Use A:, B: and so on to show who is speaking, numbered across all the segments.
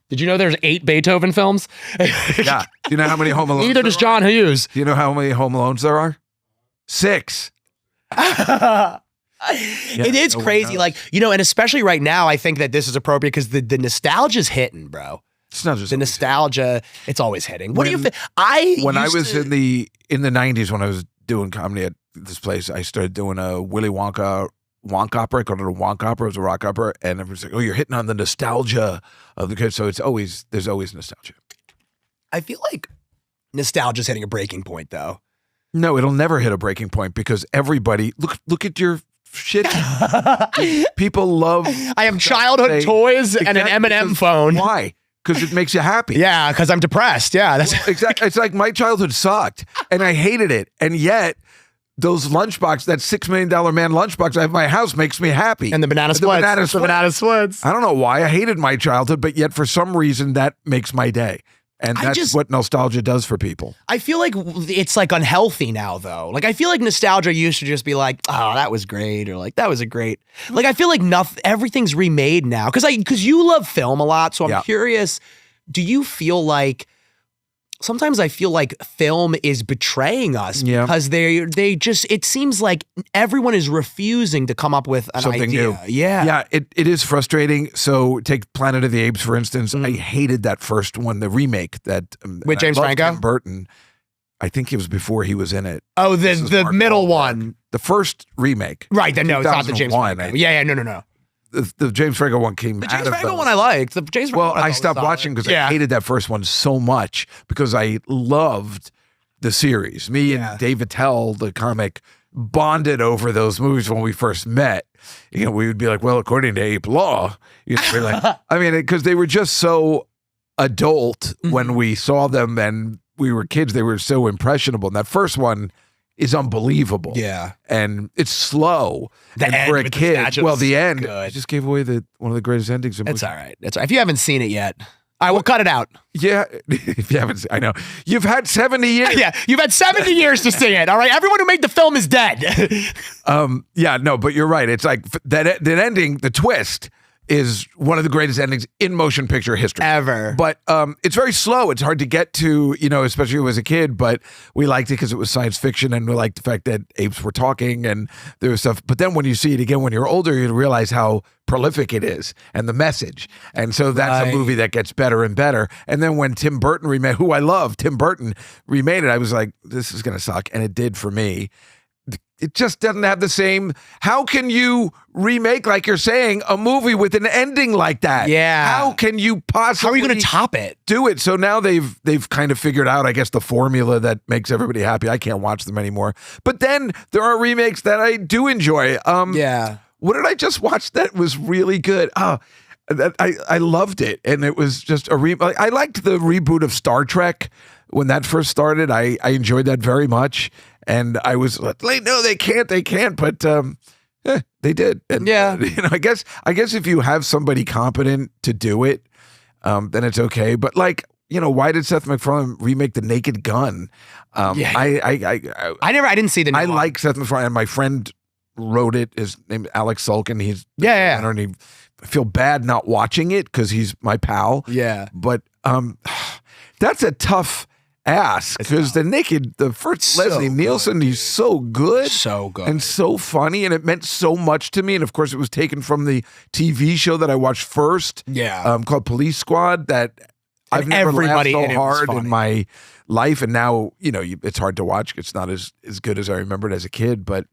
A: Did you know there's 8 Beethoven films?
B: Yeah. Do you know how many Home Alones?
A: Neither does John Hughes.
B: Do you know how many Home Alones there are? 6.
A: It is crazy. Like, you know, and especially right now, I think that this is appropriate because the nostalgia's hitting, bro.
B: It's not just
A: the nostalgia. It's always hitting. What do you think? I
B: was in the 90s when I was doing comedy at this place, I started doing a Willy Wonka opera. I called it a Wonka opera. It was a rock opera. And everyone's like, oh, you're hitting on the nostalgia of the kids. So there's always nostalgia.
A: I feel like nostalgia's hitting a breaking point, though.
B: No, it'll never hit a breaking point because everybody, look at your shit. People love.
A: I have childhood toys and an M&M phone.
B: Why? Because it makes you happy.
A: Yeah, because I'm depressed. Yeah, that's
B: exactly. It's like my childhood sucked and I hated it. And yet, those lunchbox, that $6 million man lunchbox I have in my house makes me happy.
A: And the banana splits. The banana splits.
B: I don't know why I hated my childhood, but yet for some reason that makes my day. And that's what nostalgia does for people. I
A: feel like it's like unhealthy now, though. Like I feel like nostalgia used to just be like, oh, that was great, or like that was a great. Like I feel like everything's remade now because you love film a lot, so I'm curious. Do you feel like? Sometimes I feel like film is betraying us because they just, it seems like everyone is refusing to come up with
B: something
A: idea.
B: New. Yeah, it is frustrating. So take Planet of the Apes, for instance. I hated that first one, the remake that
A: with James Franco?
B: Tim Burton. I think it was before he was in it.
A: Oh, the middle one.
B: The first remake.
A: Right, no, it's not the James Franco. No.
B: The James Franco one came out of
A: the James Franco one I liked. The James Franco
B: I stopped watching because I hated that first one so much because I loved the series. Me and Dave Attell, the comic, bonded over those movies when we first met. You know, we would be like, well, according to ape law, we're like, I mean, because they were just so adult when we saw them and we were kids. They were so impressionable. And that first one is unbelievable.
A: Yeah.
B: And it's slow.
A: And
B: for a kid, the end,
A: good.
B: I just gave away one of the greatest endings.
A: It's all right. It's all right. If you haven't seen it yet, I will cut it out.
B: Yeah. If you haven't, I know. You've had 70 years.
A: Yeah. You've had 70 years to see it. All right. Everyone who made the film is dead.
B: But you're right. It's like that ending, the twist is one of the greatest endings in motion picture history
A: ever.
B: But it's very slow. It's hard to get to, especially as a kid, but we liked it because it was science fiction and we liked the fact that apes were talking and there was stuff. But then when you see it again, when you're older, you realize how prolific it is and the message. And so that's a movie that gets better and better. And then when Tim Burton remade, who I love, Tim Burton remade it, I was like, this is going to suck. And it did for me. It just doesn't have the same. How can you remake, like you're saying, a movie with an ending like that?
A: Yeah.
B: How can you possibly?
A: How are you going to top it?
B: Do it. So now they've kind of figured out, I guess, the formula that makes everybody happy. I can't watch them anymore. But then there are remakes that I do enjoy. What did I just watch that was really good? I loved it, and it was just a remake. I liked the reboot of Star Trek when that first started. I enjoyed that very much. And I was like, no, they can't. But they did. And, I guess if you have somebody competent to do it, then it's okay. But why did Seth MacFarlane remake The Naked Gun? I
A: didn't see the new
B: I
A: one.
B: like Seth MacFarlane. My friend wrote it. His name is Alex Sulkin. He's I feel bad not watching it because he's my pal.
A: Yeah.
B: But that's a tough ask because the first Leslie Nielsen, he's so good and so funny, and it meant so much to me. And of course, it was taken from the TV show that I watched first, called Police Squad. That I've never laughed so hard in my life, and now it's hard to watch. It's not as good as I remembered as a kid, but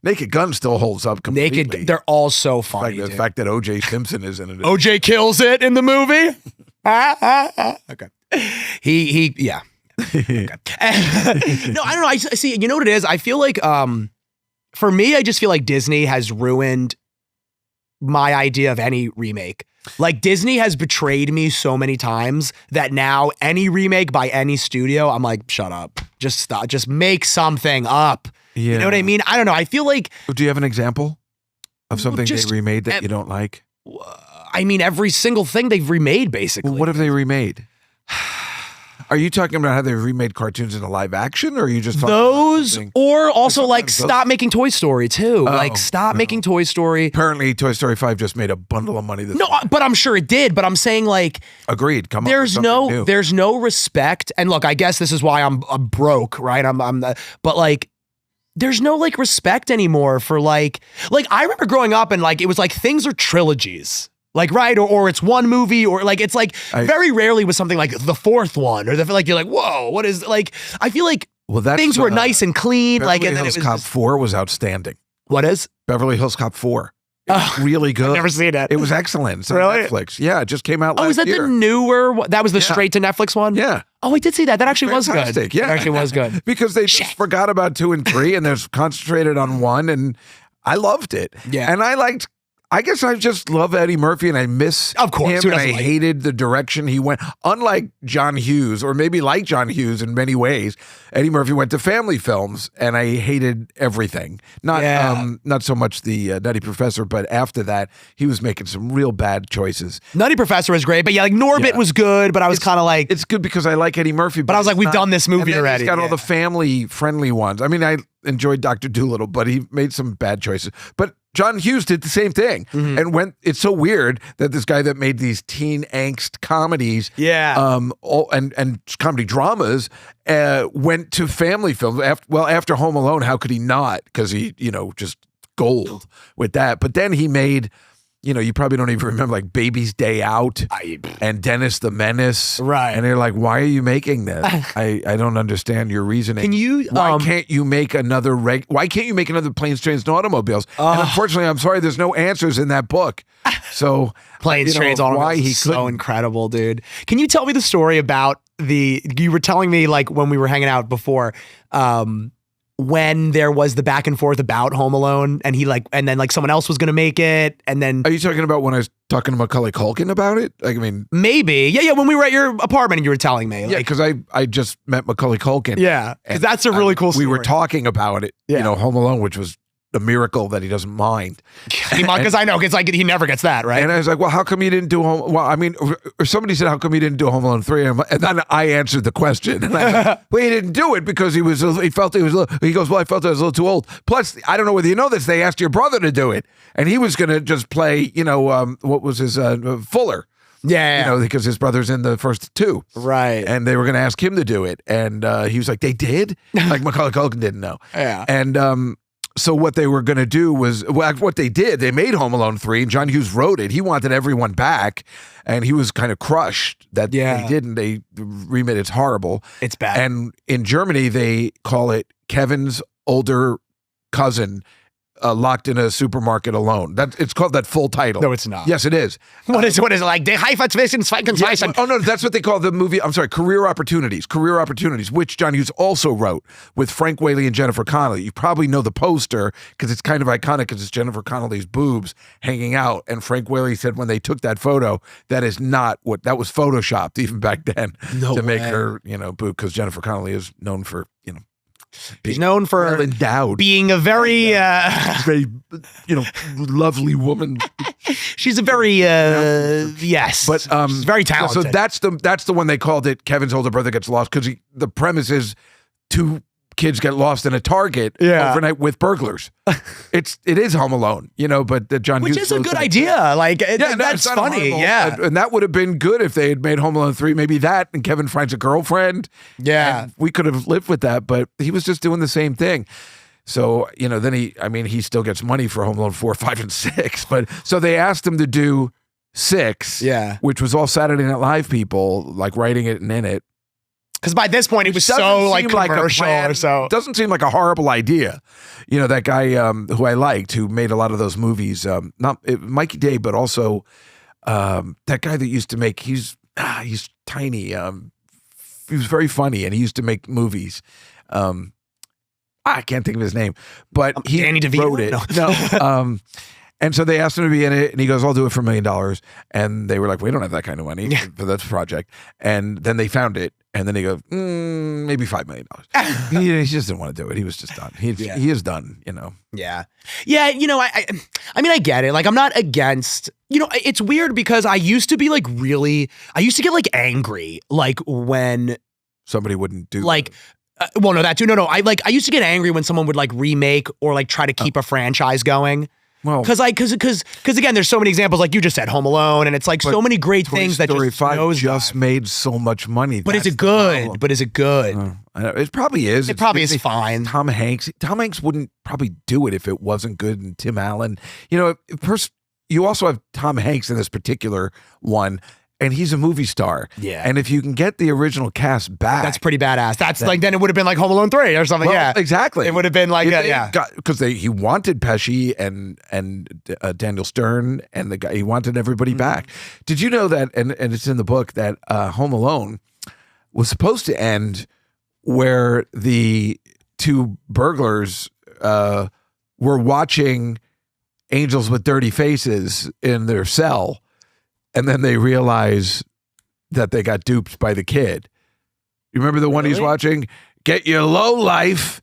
B: Naked Gun still holds up completely.
A: They're all so funny.
B: The fact that O.J. Simpson is in it.
A: O.J. kills it in the movie. Okay, yeah. Okay. No, I don't know. I see. You know what it is? I feel like, for me, I just feel like Disney has ruined my idea of any remake. Like Disney has betrayed me so many times that now any remake by any studio, I'm like, shut up. Just stop. Just make something up. Yeah. You know what I mean? I don't know. I feel like.
B: Do you have an example of something they remade that you don't like?
A: I mean, every single thing they've remade, basically.
B: Well, what have they remade? Are you talking about how they remade cartoons into live action, or are you just talking
A: those,
B: about
A: or also like stop making Toy Story too? Like stop making Toy Story.
B: Apparently, Toy Story 5 just made a bundle of money.
A: No, but I'm sure it did. But I'm saying like,
B: agreed. Come on.
A: There's no respect. And look, I guess this is why I'm broke, right? But like, there's no like respect anymore for like I remember growing up and like it was like things are trilogies. Like, right, or it's one movie, or like, it's like very rarely was something like the fourth one, or like, you're like, whoa, what is, like, I feel like things were nice and clean.
B: Beverly
A: like, and
B: Hills
A: then it was
B: Cop 4 was outstanding.
A: What is?
B: Beverly Hills Cop 4. Really good.
A: I've never seen it.
B: It was excellent. It's on
A: really?
B: Netflix. Yeah, it just came out last year.
A: Oh, is that the newer one? That was the straight to Netflix one?
B: Yeah.
A: Oh, I did see that. That actually was good.
B: Yeah.
A: It actually was good.
B: Because they just forgot about 2 and 3 and they're concentrated on 1, and I loved it.
A: Yeah.
B: And I guess I just love Eddie Murphy, and I miss
A: him, and
B: I hated the direction he went. Unlike John Hughes, or maybe like John Hughes in many ways, Eddie Murphy went to family films, and I hated everything. Not so much the Nutty Professor, but after that, he was making some real bad choices.
A: Nutty Professor was great, but yeah, like Norbit was good, but I was kind of like...
B: It's good because I like Eddie Murphy.
A: But I was like, we've done this movie already.
B: He's got all the family-friendly ones. I mean, I enjoyed Dr. Dolittle, but he made some bad choices. But John Hughes did the same thing, and it's so weird that this guy that made these teen angst comedies, and comedy dramas, went to family films. After Home Alone, how could he not? Because he, just gold with that. But then he made, you probably don't even remember, like Baby's Day Out and Dennis the Menace.
A: Right.
B: And they're like, why are you making this? I don't understand your reasoning.
A: Can you...
B: Why can't you make another Planes, Trains, and Automobiles? And unfortunately, I'm sorry, there's no answers in that book. So
A: Planes, Trains, Automobiles
B: he
A: is so incredible, dude. Can you tell me the story about you were telling me like when we were hanging out before, when there was the back and forth about Home Alone, and and then someone else was going to make it, and then...
B: Are you talking about when I was talking to Macaulay Culkin about it? Like, I mean...
A: Maybe. Yeah, when we were at your apartment and you were telling me.
B: Yeah, because I just met Macaulay Culkin.
A: Yeah, because that's a really cool story.
B: We were talking about it, Home Alone, which was a miracle that he doesn't mind.
A: Because I know, it's like he never gets that, right?
B: And I was like, well, how come you didn't do Home... Well, I mean, or somebody said, how come you didn't do Home Alone 3? And then I answered the question. And I was like, well, he didn't do it because he felt it was a little... He goes, well, I felt it was a little too old. Plus, I don't know whether you know this, they asked your brother to do it. And he was going to just play, what was his... Fuller.
A: Yeah.
B: Because his brother's in the first 2.
A: Right.
B: And they were going to ask him to do it. And he was like, they did? Like Macaulay Culkin didn't know.
A: Yeah.
B: And... So what they were going to do was, what they did, they made Home Alone 3, and John Hughes wrote it. He wanted everyone back, and he was kind of crushed that they didn't. They remade it's horrible.
A: It's bad.
B: And in Germany, they call it Kevin's older cousin locked in a supermarket alone. It's called that full title.
A: No, it's not.
B: Yes, it is.
A: What is it like? Die Haifa zwischen Zwecken.
B: Oh no, that's what they call the movie. I'm sorry, Career Opportunities, which John Hughes also wrote with Frank Whaley and Jennifer Connelly. You probably know the poster because it's kind of iconic because it's Jennifer Connelly's boobs hanging out. And Frank Whaley said when they took that photo, that is not what that was photoshopped even back then make her boob, because Jennifer Connelly is known for
A: She's known for
B: well endowed,
A: being a very,
B: very, lovely woman.
A: She's a very, yes,
B: but
A: she's very talented.
B: So that's the one they called it. Kevin's older brother gets lost because the premise is 2 kids get lost in a Target overnight with burglars. It is Home Alone, but the John Hughes,
A: which is a good idea. That's funny.
B: And that would have been good if they had made Home Alone 3. Maybe that, and Kevin finds a girlfriend.
A: Yeah,
B: and we could have lived with that. But he was just doing the same thing. So then he still gets money for Home Alone 4, 5, and 6. But so they asked him to do 6.
A: Yeah,
B: which was all Saturday Night Live people like writing it and in it.
A: Because by this point, it was so commercial or so.
B: It doesn't seem like a horrible idea. That guy who I liked, who made a lot of those movies, Mikey Day, but also that guy that used to make, he's tiny. He was very funny, and he used to make movies. I can't think of his name, but he
A: Danny DeVito?
B: wrote it. No. And so they asked him to be in it, and he goes, I'll do it for $1 million. And they were like, we don't have that kind of money for this project. And then they found it, and then he goes, maybe $5 million. He just didn't want to do it. He was just done. He is done,
A: Yeah. Yeah, I mean, I get it. Like, I'm not against, it's weird because I used to be I used to get angry, when
B: somebody wouldn't do
A: like. Well, no, that too. No. I used to get angry when someone would like remake or like try to keep a franchise going.
B: Well,
A: because again, there's so many examples, like you just said, Home Alone, and it's like so many great things that
B: Story
A: just
B: 5 just made so much money.
A: But is it good? But is it good?
B: It probably is.
A: It probably is fine.
B: Tom Hanks wouldn't probably do it if it wasn't good. And Tim Allen, you know, you also have Tom Hanks in this particular one. And he's a movie star.
A: Yeah.
B: And if you can get the original cast back.
A: That's pretty badass. That's like, then it would have been like Home Alone 3 or something.
B: Well,
A: yeah.
B: Exactly.
A: It would have been like,
B: because he wanted Pesci and Daniel Stern and the guy, he wanted everybody back. Did you know that, and it's in the book, that Home Alone was supposed to end where the two burglars were watching Angels with Dirty Faces in their cell. And then they realize that they got duped by the kid. You remember the one he's watching? Get your low life,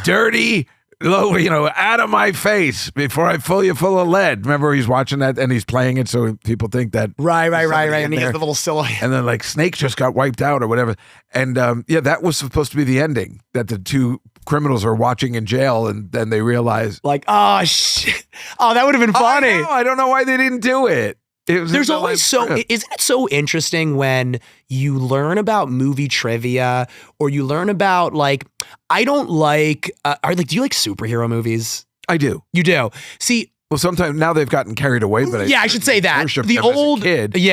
B: dirty, low, out of my face before I fill you full of lead. Remember he's watching that and he's playing it so people think that.
A: Right. And he has the little silhouette.
B: And then like Snake just got wiped out or whatever. And that was supposed to be the ending, that the two criminals are watching in jail and then they realize.
A: Like, oh, shit. Oh, that would have been funny.
B: I don't know why they didn't do it.
A: There's always isn't it so interesting when you learn about movie trivia or you learn about like, I don't like, do you like superhero movies?
B: I do.
A: You do. See,
B: well, sometimes now they've gotten carried away, but
A: I should say that the old
B: kid.
A: Because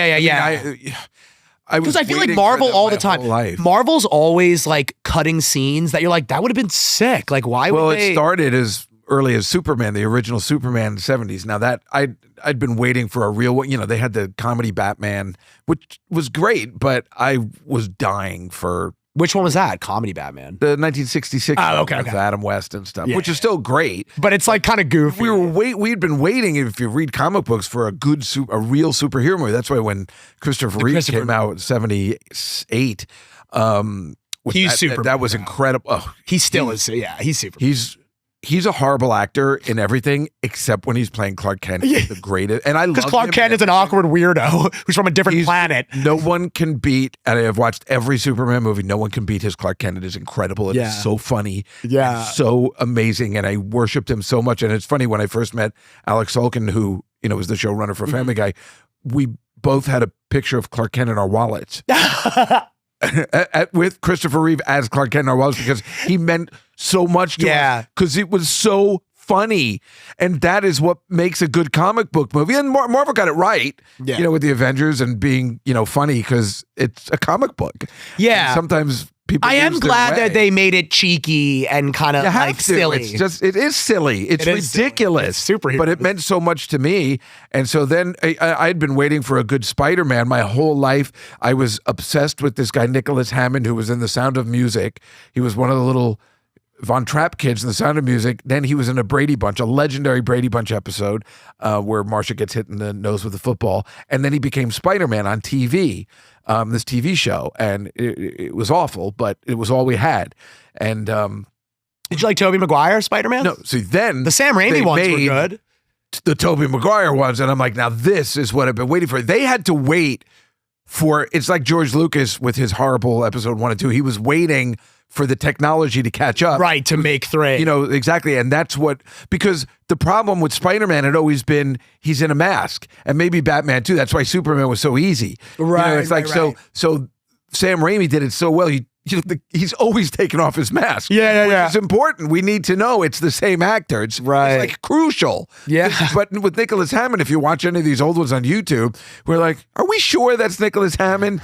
A: I feel like Marvel all the time. Marvel's always like cutting scenes that you're like, that would have been sick. Like, why would they?
B: Well, it started as early as Superman, the original Superman in the 70s. Now that I'd been waiting for a real one. They had the comedy Batman, which was great, but I was dying for.
A: Which one was that? Comedy Batman?
B: The 1966 with Adam West and stuff, which is still great.
A: But it's like kind of goofy.
B: We'd been waiting, if you read comic books, for a real superhero movie. That's why when Christopher Reeve came out in 78,
A: he's super.
B: That was incredible. Oh,
A: he still is. Yeah, he's super.
B: He's a horrible actor in everything except when he's playing Clark Kent. He's the greatest. And I love
A: because Clark Kent is an awkward weirdo who's from a different planet.
B: No one can beat, and I have watched every Superman movie, no one can beat his Clark Kent. It is incredible. It is so funny.
A: Yeah.
B: So amazing. And I worshipped him so much. And it's funny, when I first met Alex Sulkin, who, was the showrunner for Family Guy, we both had a picture of Clark Kent in our wallets. With Christopher Reeve as Clark Kent in our wallets, because he meant so much to us, because it was so funny, and that is what makes a good comic book movie. And Marvel got it right, with the Avengers and being funny, because it's a comic book.
A: Yeah,
B: and sometimes people.
A: I am glad that they made it cheeky and kind of like silly.
B: It is silly. It's ridiculous.
A: It's superhero,
B: but it meant so much to me. And so then I'd been waiting for a good Spider-Man my whole life. I was obsessed with this guy Nicholas Hammond, who was in The Sound of Music. He was one of the little Von Trapp kids in The Sound of Music. Then he was in a Brady Bunch, a legendary Brady Bunch episode where Marcia gets hit in the nose with a football. And then he became Spider-Man on TV. This TV show, and it was awful, but it was all we had. And
A: did you like Tobey Maguire Spider-Man?
B: No. See, then
A: the Sam Raimi ones were good.
B: The Tobey Maguire ones, and I'm like, now this is what I've been waiting for. They had to wait for. It's like George Lucas with his horrible episode 1 and 2. He was waiting for the technology to catch up.
A: Right, to make 3.
B: Exactly. And that's because the problem with Spider-Man had always been he's in a mask. And maybe Batman too. That's why Superman was so easy.
A: Right.
B: It's like, so Sam Raimi did it so well. He's always taken off his mask.
A: Yeah.
B: It's important. We need to know it's the same actor. It's like crucial.
A: Yeah.
B: But with Nicholas Hammond, if you watch any of these old ones on YouTube, we're like, are we sure that's Nicholas Hammond?